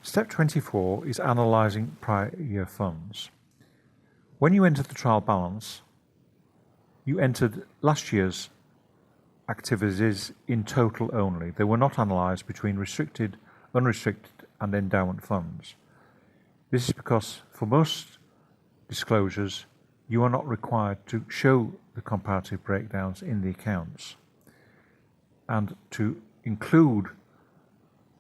Step 24 is analysing prior year funds. When you entered the trial balance, you entered last year's activities in total only. They were not analysed between restricted, unrestricted and endowment funds. This is because for most disclosures, you are not required to show the comparative breakdowns in the accounts, and to include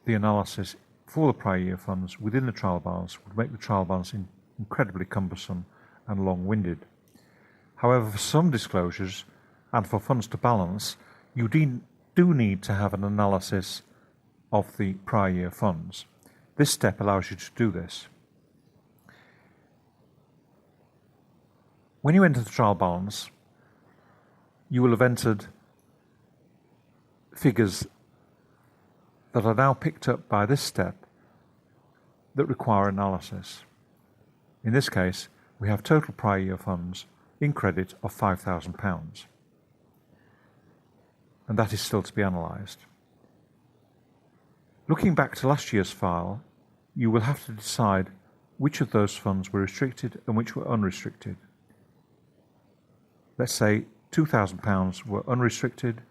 the analysis for the prior year funds within the trial balance would make the trial balance incredibly cumbersome and long-winded. However, for some disclosures and for funds to balance, you do need to have an analysis of the prior year funds. This step allows you to do this. When you enter the trial balance, you will have entered figures that are now picked up by this step that require analysis. In this case, we have total prior year funds in credit of £5,000, and that is still to be analysed. Looking back to last year's file, you will have to decide which of those funds were restricted and which were unrestricted. Let's say £2,000 were unrestricted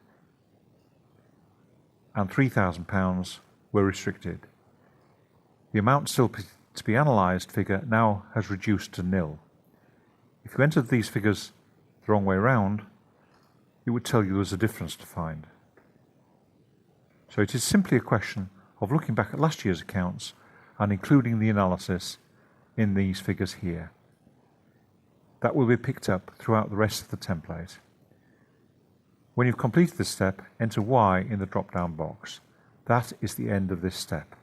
and £3,000 were restricted. The amount still to be analysed figure now has reduced to nil. If you entered these figures the wrong way around, it would tell you there's a difference to find. So it is simply a question of looking back at last year's accounts and including the analysis in these figures here. That will be picked up throughout the rest of the template. When you've completed this step, enter Y in the drop-down box. That is the end of this step.